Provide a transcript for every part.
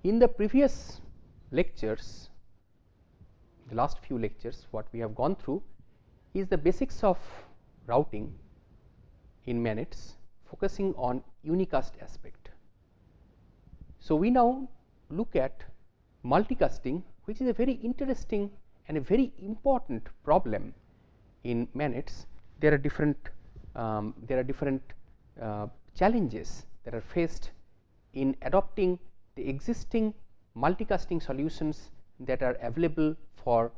In the previous lectures, the last few lectures, what we have gone through is the basics of routing in MANETs, focusing on unicast aspect. So, we now look at multicasting, which is a very interesting and a very important problem in MANETs. There are different challenges that are faced in adopting the existing multicasting solutions that are available for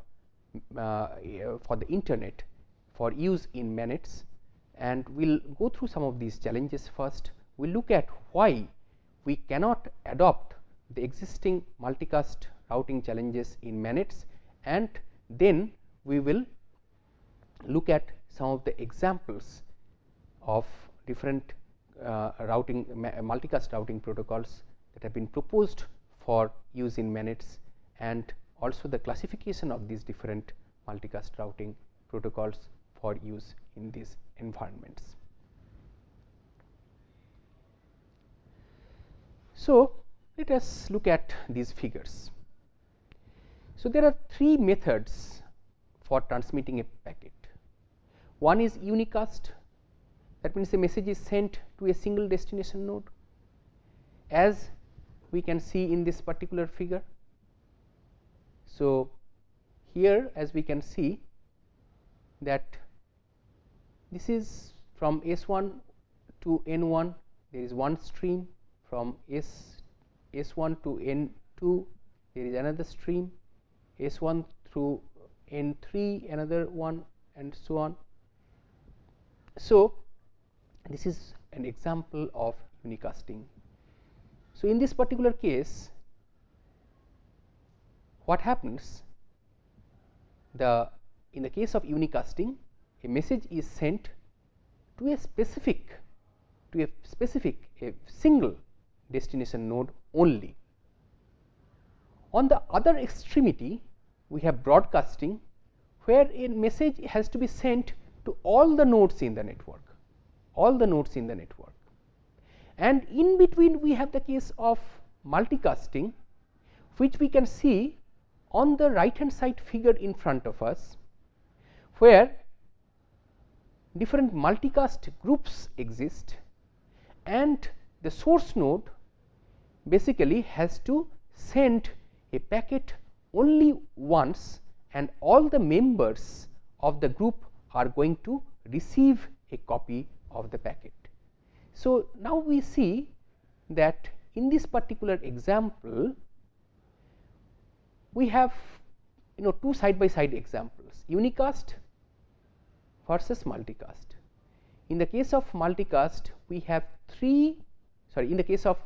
the internet for use in MANETs, and we will go through some of these challenges. First, we will look at why we cannot adopt the existing multicast routing challenges in MANETs, and then we will look at some of the examples of different multicast routing protocols that have been proposed for use in MANETs, and also the classification of these different multicast routing protocols for use in these environments. So, let us look at these figures. So, there are three methods for transmitting a packet. One is unicast, that means the message is sent to a single destination node, as we can see in this particular figure. So, here as we can see that this is from S1 to N1, there is one stream, from S1 to N2 there is another stream, S1 through N3 another one, and so on. So, this is an example of unicasting. So, in this particular case, what happens, in the case of unicasting, a message is sent to a single destination node only. On the other extremity, we have broadcasting, where a message has to be sent to all the nodes in the network, and in between we have the case of multicasting, which we can see on the right hand side figure in front of us, where different multicast groups exist, and the source node basically has to send a packet only once, and all the members of the group are going to receive a copy of the packet. So, now we see that in this particular example, we have two side by side examples, unicast versus multicast. In the case of multicast, we have in the case of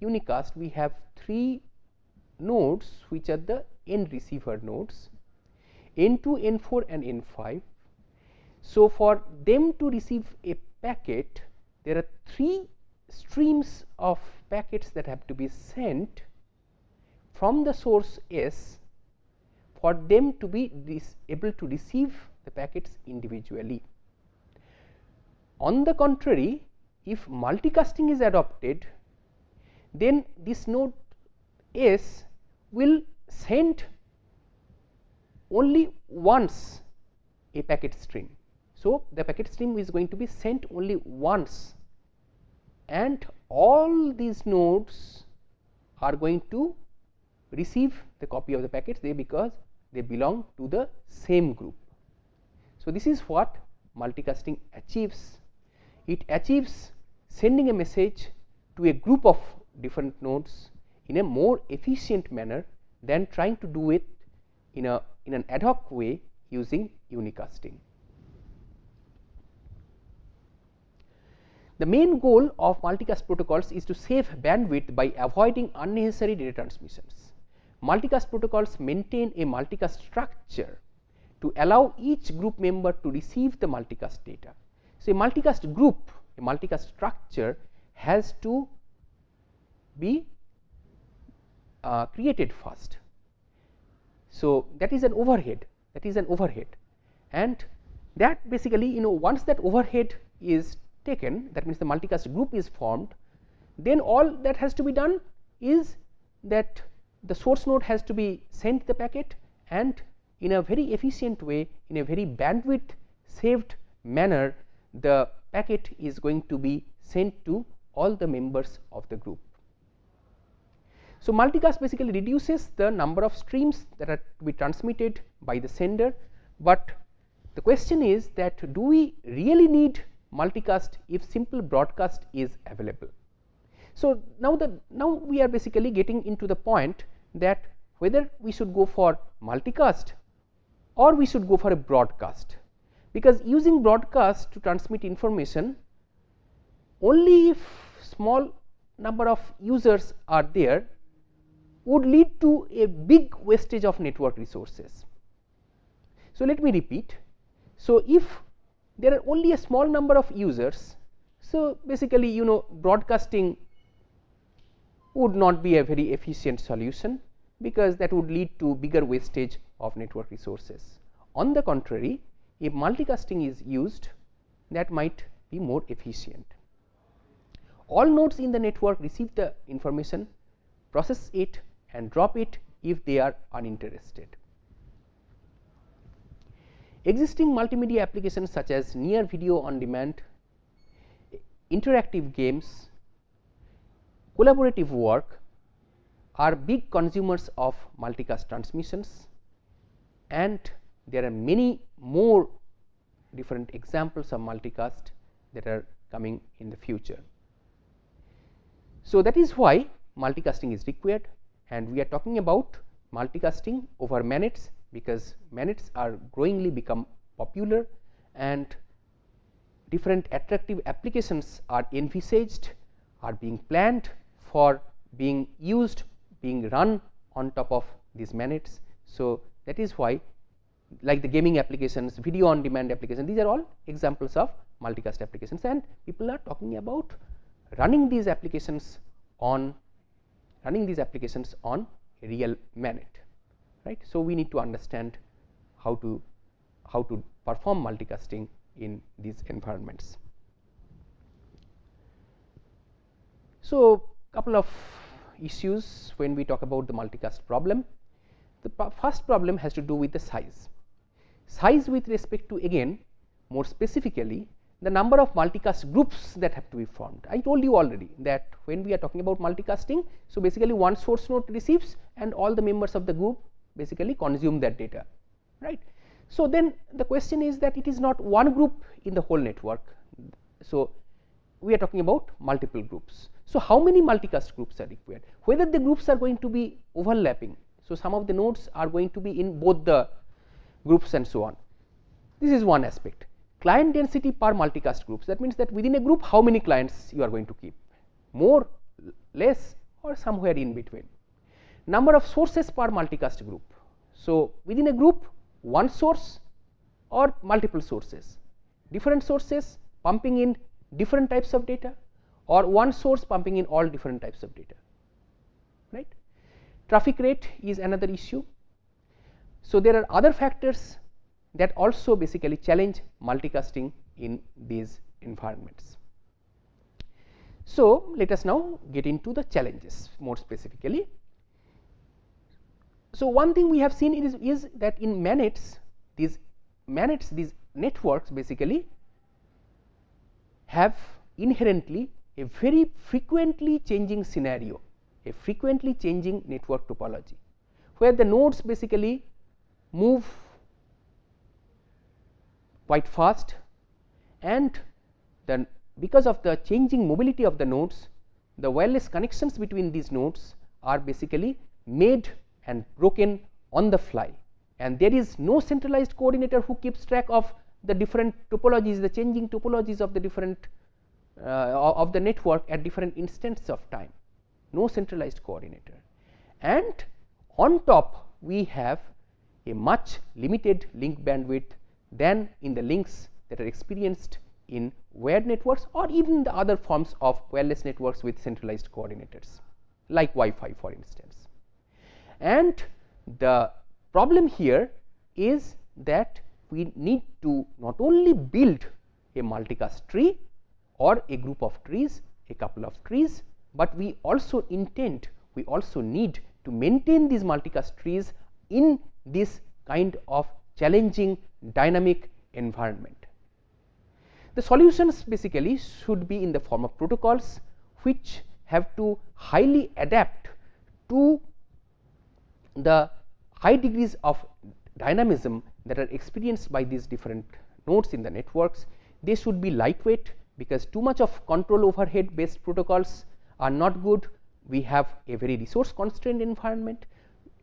unicast, we have three nodes which are the end receiver nodes, N2, N4 and N5. So, for them to receive a packet, there are three streams of packets that have to be sent from the source S for them to be able to receive the packets individually. On the contrary, if multicasting is adopted, then this node S will send only once a packet stream. So, the packet stream is going to be sent only once, and all these nodes are going to receive the copy of the packets because they belong to the same group. So, this is what multicasting achieves. It achieves sending a message to a group of different nodes in a more efficient manner than trying to do it in an ad hoc way using unicasting. The main goal of multicast protocols is to save bandwidth by avoiding unnecessary data transmissions. Multicast protocols maintain a multicast structure to allow each group member to receive the multicast data. So, a multicast group, a multicast structure has to be created first. So, that is an overhead, and that basically once that overhead is taken, that means the multicast group is formed, then all that has to be done is that the source node has to be sent the packet, and in a very efficient way, in a very bandwidth saved manner, the packet is going to be sent to all the members of the group. So, multicast basically reduces the number of streams that are to be transmitted by the sender, but the question is that do we really need multicast if simple broadcast is available. So, now we are basically getting into the point that whether we should go for multicast or we should go for a broadcast, because using broadcast to transmit information, only if small number of users are there would lead to a big wastage of network resources. So, let me repeat. So, if there are only a small number of users, so basically broadcasting would not be a very efficient solution, because that would lead to bigger wastage of network resources. On the contrary, if multicasting is used, that might be more efficient. All nodes in the network receive the information, process it and drop it if they are uninterested. Existing multimedia applications such as near video on demand, interactive games, collaborative work are big consumers of multicast transmissions, and there are many more different examples of multicast that are coming in the future. So, that is why multicasting is required, and we are talking about multicasting over MANETs, because MANETs are growingly become popular and different attractive applications are envisaged, are being planned for being used, being run on top of these MANETs. So, that is why, like the gaming applications, video on demand applications, these are all examples of multicast applications, and people are talking about running these applications on a real MANET, right. So, we need to understand how to perform multicasting in these environments. So, couple of issues when we talk about the multicast problem. The first problem has to do with the size with respect to, again, more specifically, the number of multicast groups that have to be formed. I told you already that when we are talking about multicasting, so basically one source node receives and all the members of the group basically consume that data, right. So, then the question is that it is not one group in the whole network. So, we are talking about multiple groups. So, how many multicast groups are required? Whether the groups are going to be overlapping. So, some of the nodes are going to be in both the groups and so on. This is one aspect. Client density per multicast groups, that means that within a group how many clients you are going to keep, more, less, or somewhere in between. Number of sources per multicast group. So, within a group one source or multiple sources, different sources pumping in different types of data, or one source pumping in all different types of data, right. Traffic rate is another issue. So, there are other factors that also basically challenge multicasting in these environments. So, let us now get into the challenges more specifically. So, one thing we have seen is that in MANETs, these networks basically have inherently a very frequently changing scenario, a frequently changing network topology, where the nodes basically move quite fast, and then because of the changing mobility of the nodes, the wireless connections between these nodes are basically made and broken on the fly, and there is no centralized coordinator who keeps track of the different topologies, the changing topologies of the different of the network at different instants of time, no centralized coordinator. And on top we have a much limited link bandwidth than in the links that are experienced in wired networks, or even the other forms of wireless networks with centralized coordinators like Wi-Fi, for instance. And the problem here is that we need to not only build a multicast tree or a group of trees, a couple of trees, but we also intend we also need to maintain these multicast trees in this kind of challenging dynamic environment. The solutions basically should be in the form of protocols which have to highly adapt to the high degrees of dynamism that are experienced by these different nodes in the networks. They should be lightweight, because too much of control overhead based protocols are not good. We have a very resource constrained environment,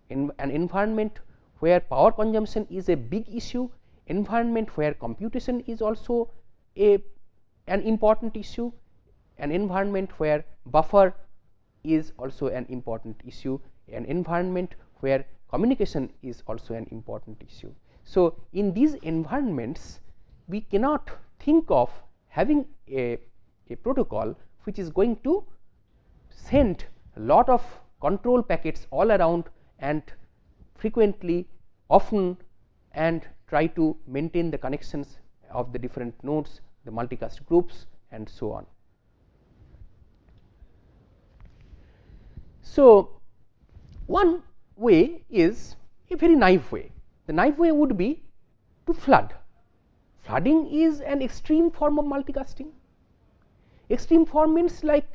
in an environment where power consumption is a big issue, environment where computation is also an important issue, an environment where buffer is also an important issue, an environment where communication is also an important issue. So, in these environments we cannot think of having a protocol which is going to send a lot of control packets all around and frequently, often, and try to maintain the connections of the different nodes, the multicast groups, and so on. So, one way is a very naive way. The naive way would be to flood. Flooding is an extreme form of multicasting. Extreme form means, like,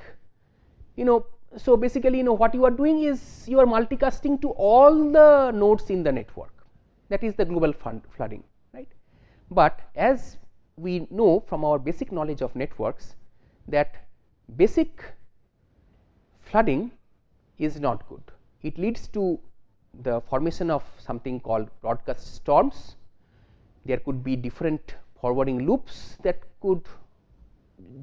so basically what you are doing is you are multicasting to all the nodes in the network. That is the global flooding, right. But as we know from our basic knowledge of networks, that basic flooding is not good. It leads to the formation of something called broadcast storms. There could be different forwarding loops that could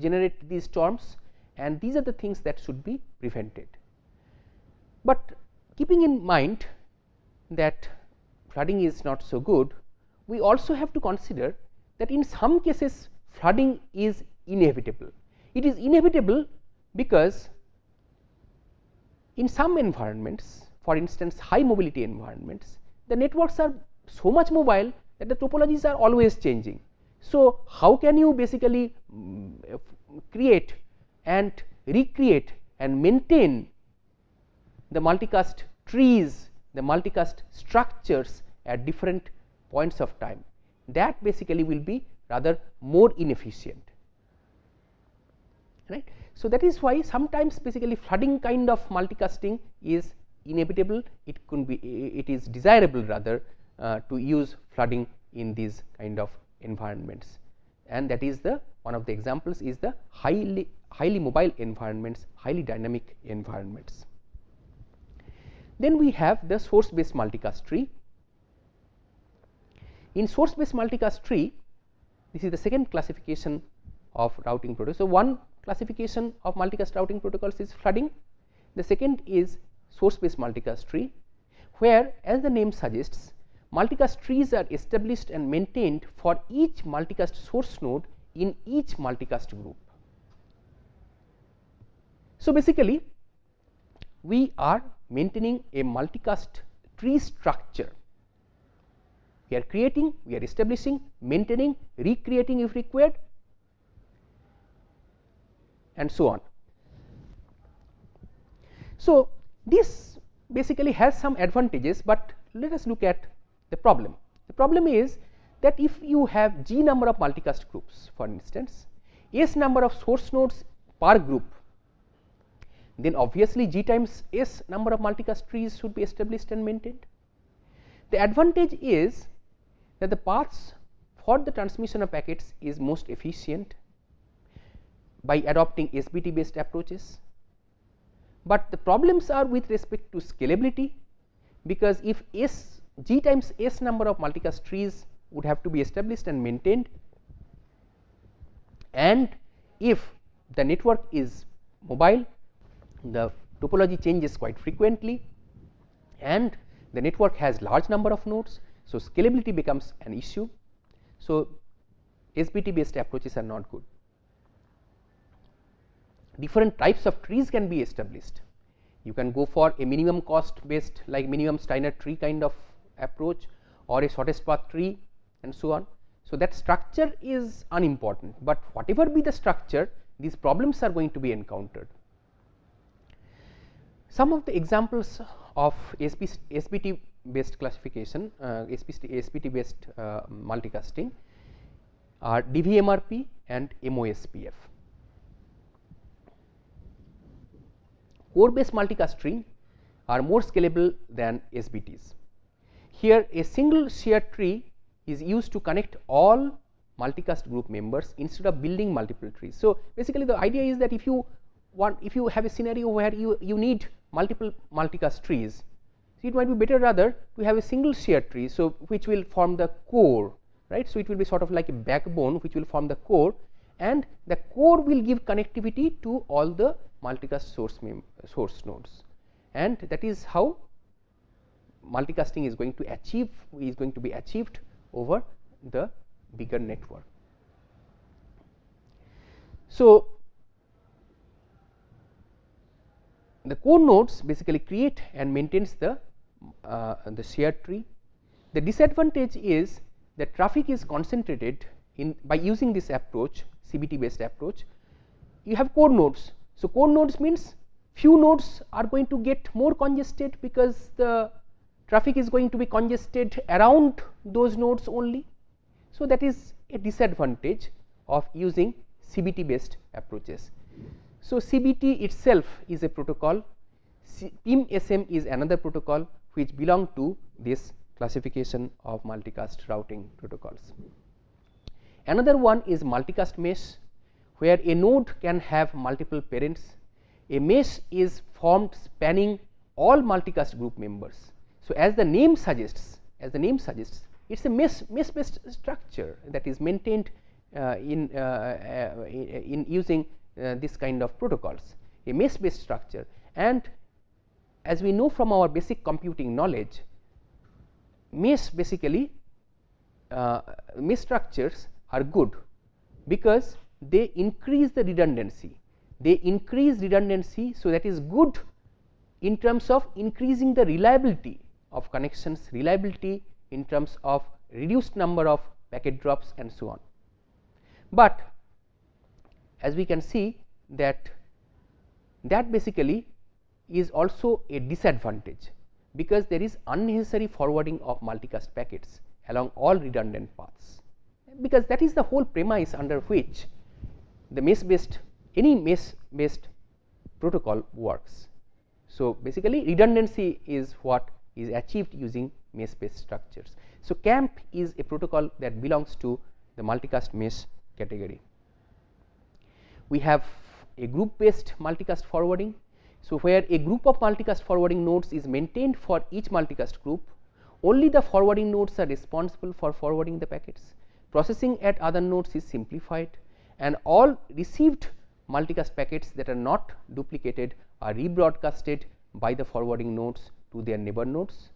generate these storms, and these are the things that should be prevented. But keeping in mind that flooding is not so good, we also have to consider that in some cases flooding is inevitable. It is inevitable because in some environments, for instance high mobility environments, the networks are so much mobile that the topologies are always changing. So, how can you basically create and recreate and maintain the multicast trees, the multicast structures at different points of time? That basically will be rather more inefficient, right. So, that is why sometimes basically flooding kind of multicasting is inevitable. It could be, it is desirable rather to use flooding in these kind of environments, and that is the one of the examples is the highly mobile environments, highly dynamic environments. Then we have the source based multicast tree. In source based multicast tree, this is the second classification of routing protocol. So, one classification of multicast routing protocols is flooding. The second is source based multicast tree, where, as the name suggests, multicast trees are established and maintained for each multicast source node in each multicast group. So, basically we are maintaining a multicast tree structure. We are creating, we are establishing, maintaining, recreating if required, and so on. So, this basically has some advantages, but let us look at the problem. The problem is that if you have g number of multicast groups, for instance, s number of source nodes per group, then obviously g times s number of multicast trees should be established and maintained. The advantage is that the paths for the transmission of packets is most efficient by adopting SBT based approaches, but the problems are with respect to scalability, because if g times s number of multicast trees would have to be established and maintained, and if the network is mobile, the topology changes quite frequently, and the network has large number of nodes. So, scalability becomes an issue. So, SBT based approaches are not good. Different types of trees can be established. You can go for a minimum cost based, like minimum Steiner tree kind of approach, or a shortest path tree, and so on. So, that structure is unimportant, but whatever be the structure, these problems are going to be encountered. Some of the examples of SBT based classification, SBT based multicasting are DVMRP and MOSPF. Core based multicast tree are more scalable than SBTs. Here a single shared tree is used to connect all multicast group members instead of building multiple trees. So, basically the idea is that if you have a scenario where you need multiple multicast trees, so it might be better rather to have a single shared tree, so which will form the core, right. So, it will be sort of like a backbone which will form the core, and the core will give connectivity to all the multicast source nodes, and that is how multicasting is going to be achieved over the bigger network. So, the core nodes basically create and maintains the shared tree. The disadvantage is that traffic is concentrated in by using this approach, CBT based approach. You have core nodes. So, core nodes means few nodes are going to get more congested because the traffic is going to be congested around those nodes only. So, that is a disadvantage of using CBT based approaches. So, CBT itself is a protocol, PIM-SM is another protocol which belong to this classification of multicast routing protocols. Another one is multicast mesh, where a node can have multiple parents. A mesh is formed spanning all multicast group members. So, as the name suggests, it is a mesh based structure that is maintained in using this kind of protocols, a mesh based structure. And as we know from our basic computing knowledge, mesh basically mesh structures are good because they increase the redundancy. So, that is good in terms of increasing the reliability of connections, reliability in terms of reduced number of packet drops and so on. But as we can see that basically is also a disadvantage, because there is unnecessary forwarding of multicast packets along all redundant paths, because that is the whole premise under which the any mesh based protocol works. So, basically redundancy is what is achieved using mesh based structures. So, CAMP is a protocol that belongs to the multicast mesh category. We have a group based multicast forwarding. So, where a group of multicast forwarding nodes is maintained for each multicast group, only the forwarding nodes are responsible for forwarding the packets. Processing at other nodes is simplified, and all received multicast packets that are not duplicated are rebroadcasted by the forwarding nodes to their neighbor nodes.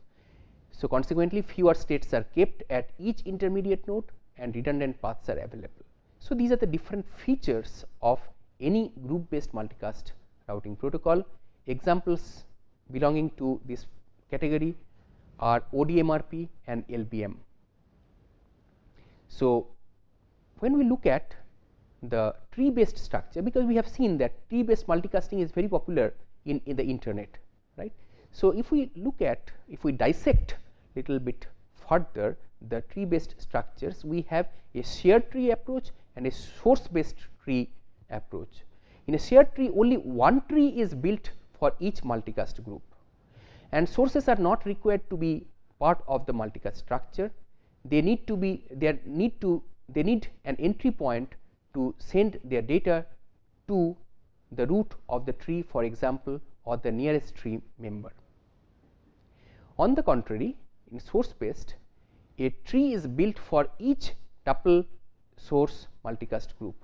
So, consequently fewer states are kept at each intermediate node and redundant paths are available. So, these are the different features of any group based multicast routing protocol. Examples belonging to this category are ODMRP and LBM. So, when we look at the tree based structure, because we have seen that tree based multicasting is very popular in the internet, right. So, if we dissect little bit further the tree based structures, we have a shared tree approach and a source based tree approach. In a shared tree, only one tree is built for each multicast group, and sources are not required to be part of the multicast structure. They need an entry point to send their data to the root of the tree, for example, or the nearest tree member. On the contrary, in source based, a tree is built for each tuple source multicast group,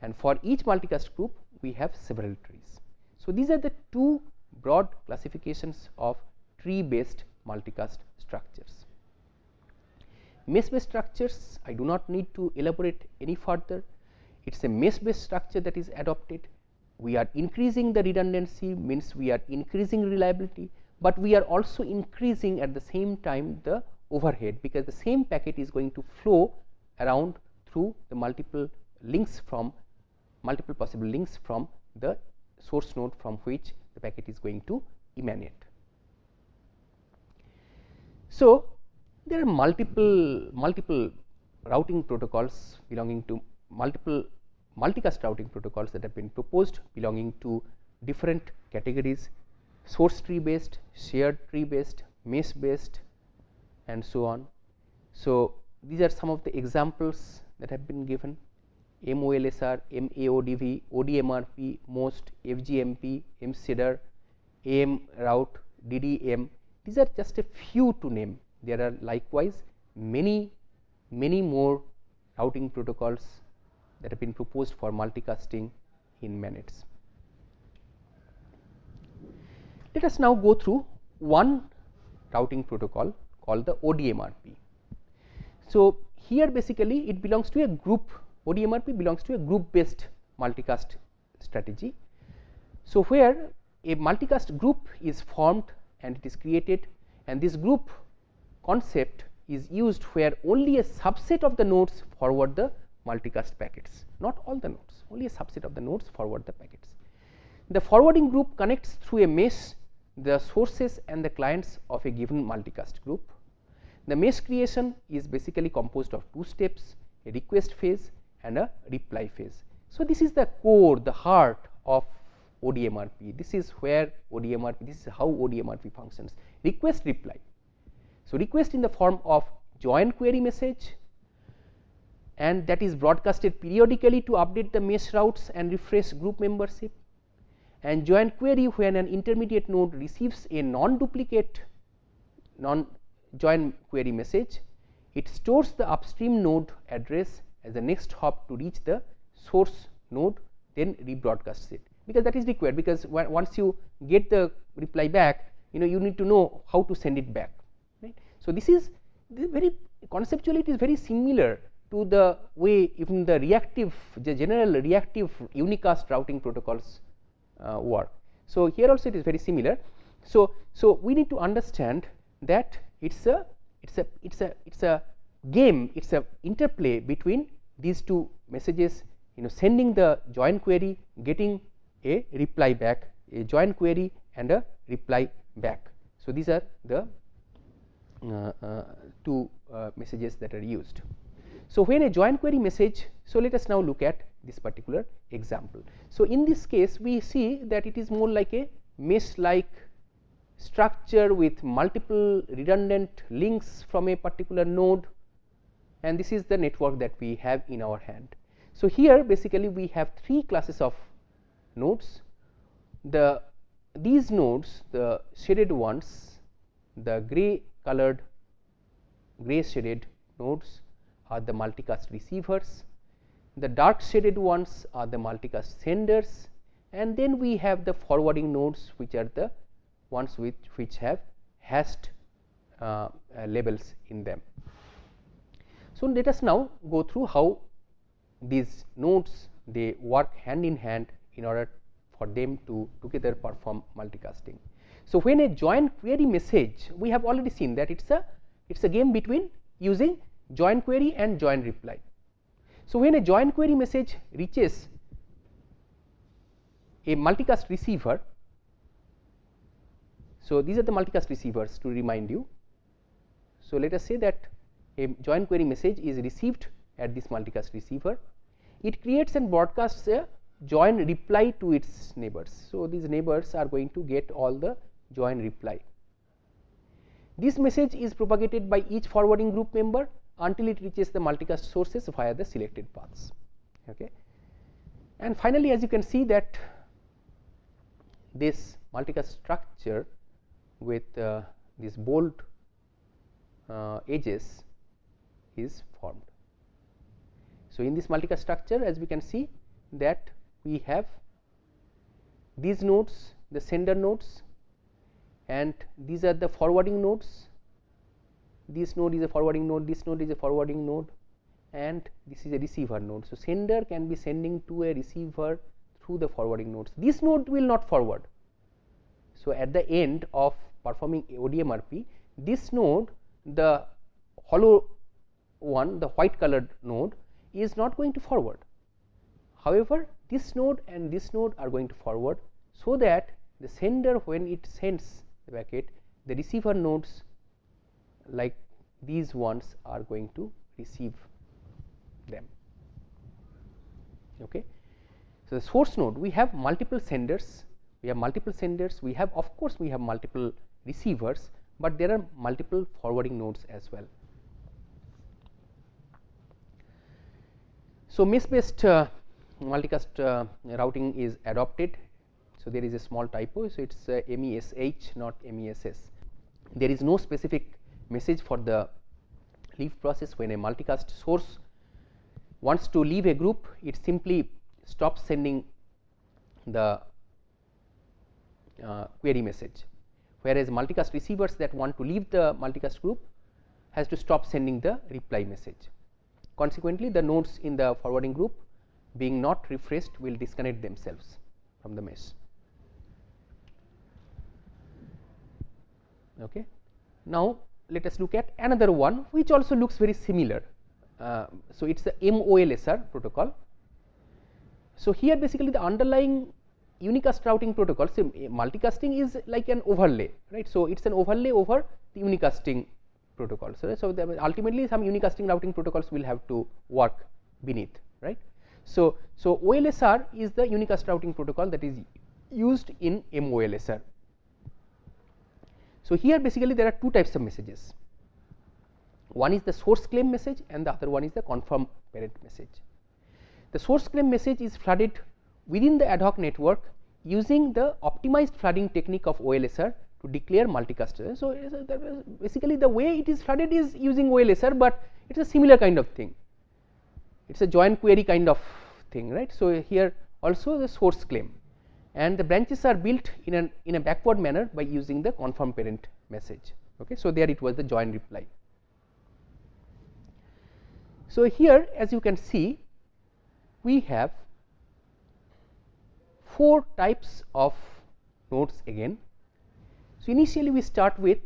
and for each multicast group we have several trees. So, these are the two broad classifications of tree based multicast structures. Mesh based structures, I do not need to elaborate any further. It is a mesh based structure that is adopted. We are increasing the redundancy, means we are increasing reliability, but we are also increasing at the same time the overhead, because the same packet is going to flow around through the multiple possible links from the source node from which the packet is going to MANET. So, there are multiple routing protocols belonging to multiple multicast routing protocols that have been proposed belonging to different categories: source tree based, shared tree based, mesh based, and so on. So, these are some of the examples that have been given: MOLSR, MAODV, ODMRP, MOST, FGMP, MCDR, AM route, DDM. These are just a few to name. There are likewise many more routing protocols that have been proposed for multicasting in MANETs. Let us now go through one routing protocol called the ODMRP. So, here basically it belongs to a group. ODMRP belongs to a group based multicast strategy. So, where a multicast group is formed and it is created, and this group concept is used where only a subset of the nodes forward the multicast packets, not all the nodes, only a subset of the nodes forward the packets. The forwarding group connects through a mesh the sources and the clients of a given multicast group. The mesh creation is basically composed of two steps: a request phase and a reply phase. So, this is the core, the heart of ODMRP. This is where ODMRP, this is how ODMRP functions: request, reply. So, request in the form of join query message, and that is broadcasted periodically to update the mesh routes and refresh group membership, and join query when an intermediate node receives a non-duplicate non-join query message. It stores the upstream node address as the next hop to reach the source node, then rebroadcasts it, because that is required, because once you get the reply back, you need to know how to send it back, right. So, this is very conceptually it is very similar to the way even the general reactive unicast routing protocols work. So, here also it is very similar. So, we need to understand that it's a game, it's a interplay between these two messages, sending the join query, getting a reply back, a join query and a reply back. So, these are the two messages that are used. So, when a join query message, so let us now look at this particular example. So, in this case we see that it is more like a mesh like structure with multiple redundant links from a particular node, and this is the network that we have in our hand. So, here basically we have three classes of nodes. These nodes, the shaded ones, the gray colored, gray shaded nodes are the multicast receivers, the dark shaded ones are the multicast senders, and then we have the forwarding nodes, which are the ones which have hashed labels in them. So, let us now go through how these nodes they work hand in hand in order for them to together perform multicasting. So, when a join query message, we have already seen that it is a game between using join query and join reply. So, when a join query message reaches a multicast receiver, so these are the multicast receivers to remind you. So, let us say that a join query message is received at this multicast receiver. It creates and broadcasts a join reply to its neighbors. So, these neighbors are going to get all the join reply. This message is propagated by each forwarding group member until it reaches the multicast sources via the selected paths. Okay. And finally, as you can see that this multicast structure with these bold edges is formed. So, in this multicast structure, as we can see that we have these nodes, the sender nodes, and these are the forwarding nodes. This node is a forwarding node, this node is a forwarding node, and this is a receiver node. So, sender can be sending to a receiver through the forwarding nodes. This node will not forward. So, at the end of performing ODMRP, this node, the hollow one, the white colored node, is not going to forward. However, this node and this node are going to forward, so that the sender, when it sends the packet, the receiver nodes like these ones are going to receive them. Okay. So, the source node, we have multiple senders, we have of course, we have multiple receivers, but there are multiple forwarding nodes as well. So, mesh based multicast routing is adopted. So, there is a small typo. So, it is MESH not MESS. There is no specific message for the leave process. When a multicast source wants to leave a group, it simply stops sending the query message, whereas multicast receivers that want to leave the multicast group has to stop sending the reply message. Consequently, the nodes in the forwarding group being not refreshed will disconnect themselves from the mesh. Okay. Now, let us look at another one which also looks very similar. So, it is the MOLSR protocol. So, here basically the underlying unicast routing protocol. So, multicasting is like an overlay, right. So, it is an overlay over the unicasting protocol. So, ultimately some unicasting routing protocols will have to work beneath, right. So, OLSR is the unicast routing protocol that is used in MOLSR. So, here basically there are two types of messages. One is the source claim message and the other one is the confirm parent message. The source claim message is flooded within the ad hoc network using the optimized flooding technique of OLSR to declare multicast. So, basically the way it is flooded is using OLSR, but it is a similar kind of thing. It is a joint query kind of thing, right. So, here also the source claim, and the branches are built in a backward manner by using the confirm parent message. Okay. So, there it was the join reply. So, here as you can see, we have 4 types of nodes again. So, initially we start with,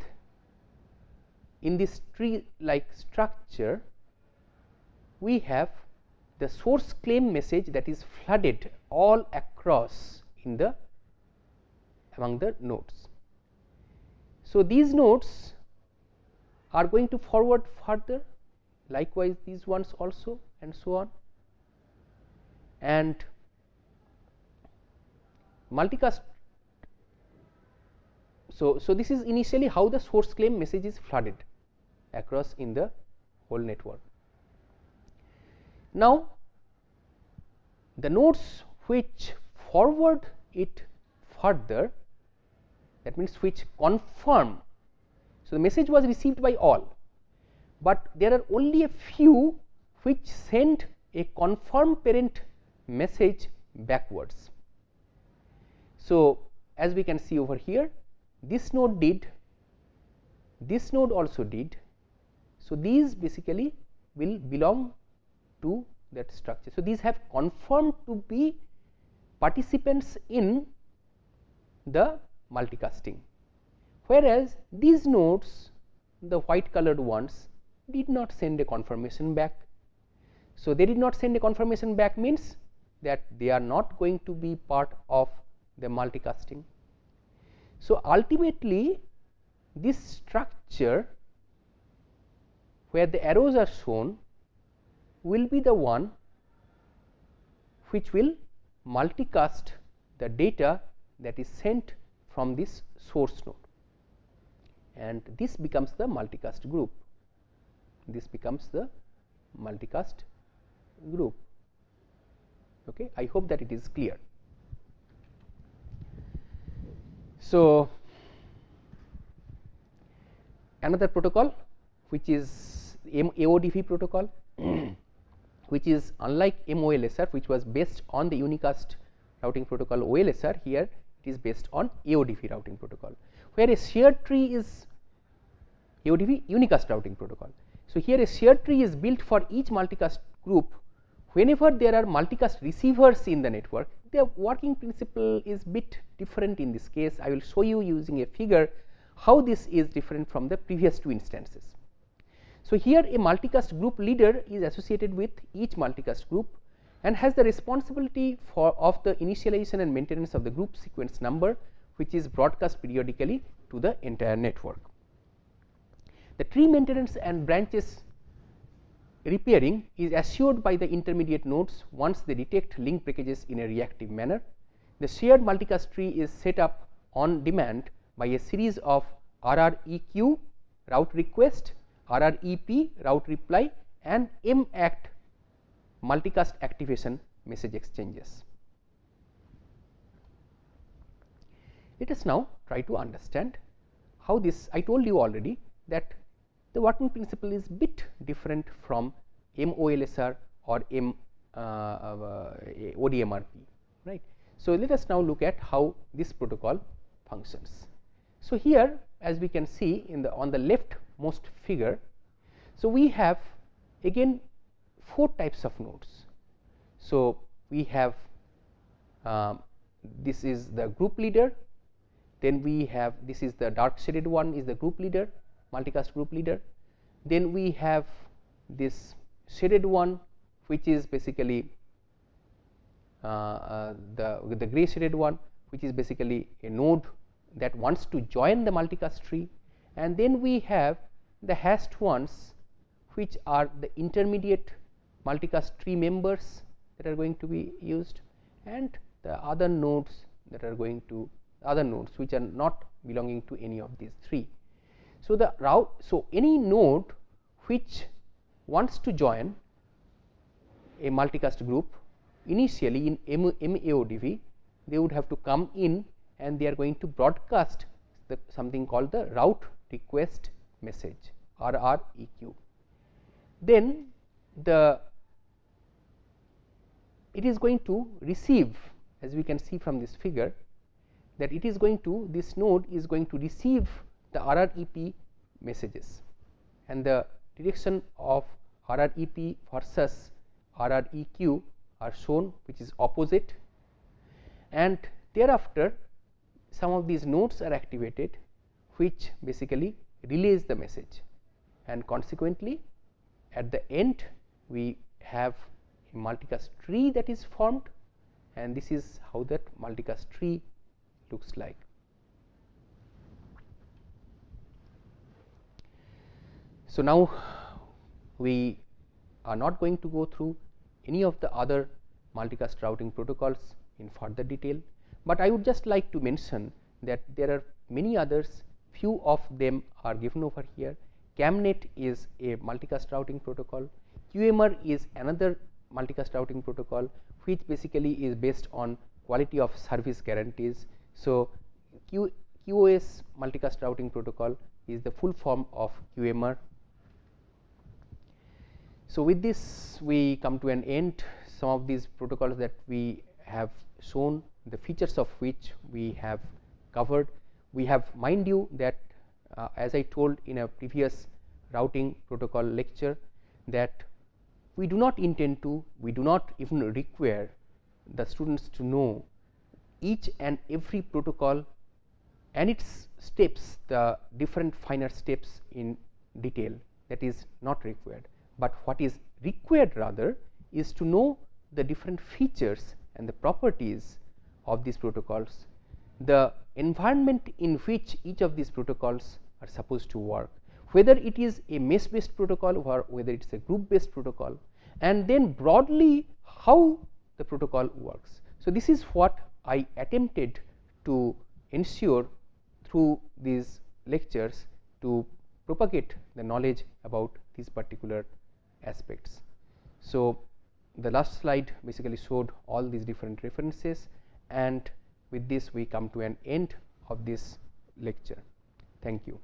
in this tree like structure, we have the source claim message that is flooded all across in the among the nodes. So, these nodes are going to forward further, likewise these ones also, and so on. And multicast. So, this is initially how the source claim message is flooded across in the whole network. Now, the nodes which forward it further, that means which confirm. So, the message was received by all, but there are only a few which send a confirm parent message backwards. So, as we can see over here, this node did, this node also did. So, these basically will belong to that structure. So, these have confirmed to be participants in the multicasting, whereas these nodes, the white colored ones, did not send a confirmation back. So, they did not send a confirmation back means that they are not going to be part of the multicasting. So, ultimately this structure where the arrows are shown will be the one which will multicast the data that is sent from this source node, and this becomes the multicast group. This becomes the multicast group. Okay. I hope that it is clear. So, another protocol which is MAODV protocol which is unlike MOLSR, which was based on the unicast routing protocol OLSR. Here it is based on AODV routing protocol, where a shared tree is AODV unicast routing protocol. So, here a shared tree is built for each multicast group. Whenever there are multicast receivers in the network, the working principle is bit different in this case. I will show you using a figure how this is different from the previous 2 instances. So, here a multicast group leader is associated with each multicast group and has the responsibility of the initialization and maintenance of the group sequence number which is broadcast periodically to the entire network. The tree maintenance and branches repairing is assured by the intermediate nodes once they detect link breakages in a reactive manner. The shared multicast tree is set up on demand by a series of RREQ route request, RREP route reply, and MACT multicast activation message exchanges. Let us now try to understand how this. I told you already that the working principle is bit different from MOLSR or ODMRP, right. So, let us now look at how this protocol functions. So, here as we can see in the on the leftmost figure, so we have again 4 types of nodes. So, we have this is the group leader, then we have this is the dark shaded one is the group leader, multicast group leader, then we have this shaded one which is basically the gray shaded one, which is basically a node that wants to join the multicast tree, and then we have the hashed ones which are the intermediate multicast tree members that are going to be used, and the other nodes that are going to other nodes which are not belonging to any of these 3. So, the route, so any node which wants to join a multicast group initially in MAODV, they would have to come in and they are going to broadcast something called the route request message, RREQ. Then it is going to receive, as we can see from this figure, that it is going to, this node is going to receive the RREP messages, and the direction of RREP versus RREQ are shown, which is opposite, and thereafter some of these nodes are activated which basically relays the message, and consequently at the end we have a multicast tree that is formed, and this is how that multicast tree looks like. So, now we are not going to go through any of the other multicast routing protocols in further detail, but I would just like to mention that there are many others, few of them are given over here. CAMNet is a multicast routing protocol, QMR is another multicast routing protocol which basically is based on quality of service guarantees. So, QoS multicast routing protocol is the full form of QMR. So, with this we come to an end. Some of these protocols that we have shown, the features of which we have covered. We have mind you that as I told in a previous routing protocol lecture, that we do not intend to, we do not even require the students to know each and every protocol and its steps, the different finer steps in detail, that is not required, but what is required rather is to know the different features and the properties of these protocols, the environment in which each of these protocols are supposed to work, whether it is a mesh based protocol or whether it is a group based protocol, and then broadly how the protocol works. So, this is what I attempted to ensure through these lectures to propagate the knowledge about these particular aspects. So, the last slide basically showed all these different references, and with this we come to an end of this lecture. Thank you.